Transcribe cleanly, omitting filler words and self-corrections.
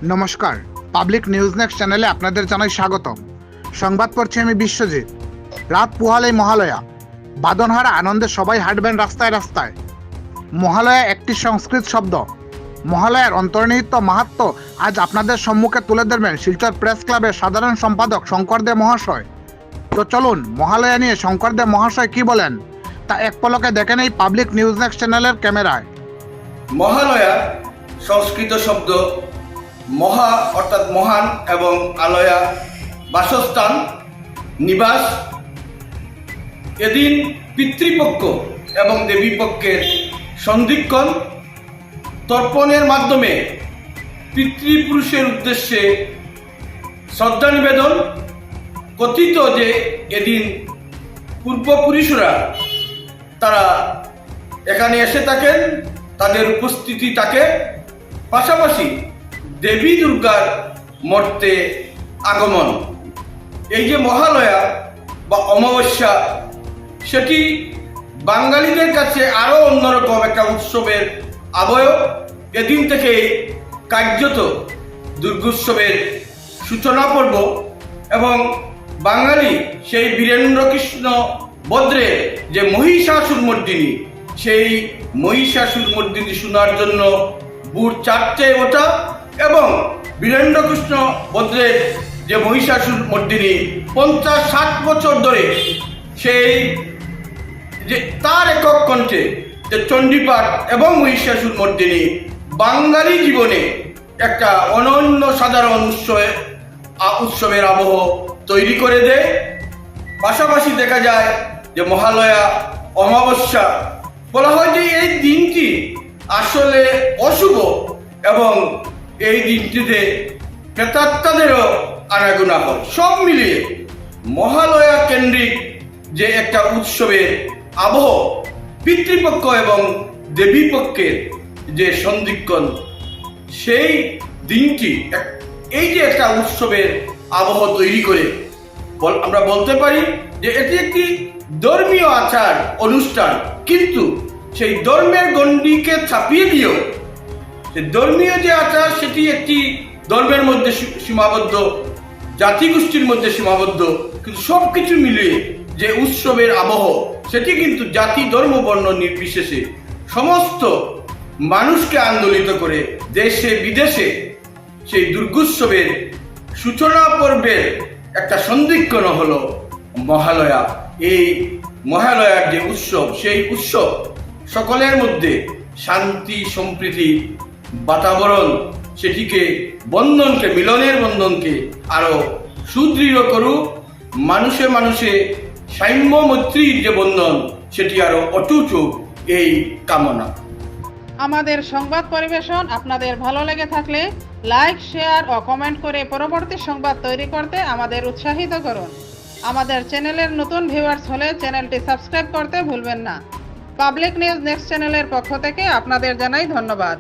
নমস্কার, public news next চ্যানেলে আপনাদের জানাই স্বাগতম। সংবাদ পড়ছি আমি বিশ্বজিৎ। রাত পোহালেই মহালয়া, বাঁধনহারা আনন্দে সবাই হাঁটবেন রাস্তায় রাস্তায়। মহালয়া একটি সংস্কৃত শব্দ। মহালয়ার অন্তর্নিহিত মাহাত্ম্য আজ আপনাদের সম্মুখে তুলে ধরবেন শিলচর প্রেস ক্লাবের সাধারণ সম্পাদক শঙ্কর দে মহাশয়। তো চলুন মহালয়া নিয়ে শঙ্কর দে মহাশয় কি বলেন তা এক পলকে দেখে নেই পাবলিক নিউজ নেক্সট চ্যানেলের ক্যামেরায়। মহালয়া সংস্কৃত শব্দ মহা অর্থাৎ মহান এবং আলয়া বাসস্থান, নিবাস। এদিন পিতৃপক্ষ এবং দেবীপক্ষের সন্ধিক্ষণ তর্পণের মাধ্যমে পিতৃপুরুষের উদ্দেশ্যে শ্রদ্ধা নিবেদন। কথিত যে এদিন পূর্বপুরুষরা তারা এখানে এসে থাকেন, তাদের উপস্থিতি থাকে, পাশাপাশি দেবী দুর্গার মর্তে আগমন। এই যে মহালয়া বা অমাবস্যা, সেটি বাঙালিদের কাছে আরও অন্যরকম একটা উৎসবের আবয়ব। এদিন থেকে কার্যত দুর্গোৎসবের সূচনা পর্ব এবং বাঙালি সেই বীরেন্দ্রকৃষ্ণ বদ্রের যে মহিষাসুরমর্দিনী, সেই মহিষাসুরমর্দিনী শোনার জন্য বুট চারটে ওঠা এবং বীরেন্দ্রকৃষ্ণ বদ্রের যে মহিষাসুরমর্দিনী 50-60 বছর ধরে সেই যে তার একক কণ্ঠে যে চণ্ডীপাঠ এবং মহিষাসুরমর্দিনী বাঙালি জীবনে একটা অনন্য সাধারণ উৎসবের আবহ তৈরি করে দেয়। পাশাপাশি দেখা যায় যে মহালয়া অমাবস্যা বলা হয় যে এই দিনটি আসলে অশুভ এবং এই দিনটিতে প্রেতাত্মাদেরও আনাগোনা হয়। সব মিলিয়ে মহালয়া কেন্দ্রিক যে একটা উৎসবের আবহ, পিতৃপক্ষ এবং দেবীপক্ষের যে সন্ধিক্ষণ, সেই দিনটি এই যে একটা উৎসবের আবহ তৈরি করে আমরা বলতে পারি যে এটি একটি ধর্মীয় আচার অনুষ্ঠান, কিন্তু সেই ধর্মের গণ্ডিকে ছাপিয়ে দিয়েও ধর্মীয় যে আচার সেটি একটি ধর্মের মধ্যে সীমাবদ্ধ, জাতিগোষ্ঠীর মধ্যে সীমাবদ্ধ, কিন্তু সব কিছু মিলিয়ে যে উৎসবের আবহ সেটি কিন্তু জাতি ধর্ম বর্ণ নির্বিশেষে সমস্ত মানুষকে আন্দোলিত করে দেশে বিদেশে সেই দুর্গোৎসবের সূচনা পর্বের একটা সন্ধিক্ষণ হলো মহালয়া। এই মহালয়ার যে উৎসব, সেই উৎসব সকলের মধ্যে শান্তি সম্প্রীতি বাতাবরণ, সেটিকে বন্ধনকে, মিলনের বন্ধনকে আরো সুদৃঢ় করুক। মানুষে মানুষে সাম্য মৈত্রীর যে বন্ধন সেটি আরো অটুট হোক, এই কামনা। আমাদের সংবাদ পরিবেশন আপনাদের ভালো লেগে থাকলে লাইক, শেয়ার ও কমেন্ট করে পরবর্তী সংবাদ তৈরি করতে আমাদের উৎসাহিত করুন। আমাদের চ্যানেলের নতুন ভিউয়ার্স হলে চ্যানেলটি সাবস্ক্রাইব করতে ভুলবেন না। পাবলিক নিউজ নেক্সট চ্যানেলের পক্ষ থেকে আপনাদের জানাই ধন্যবাদ।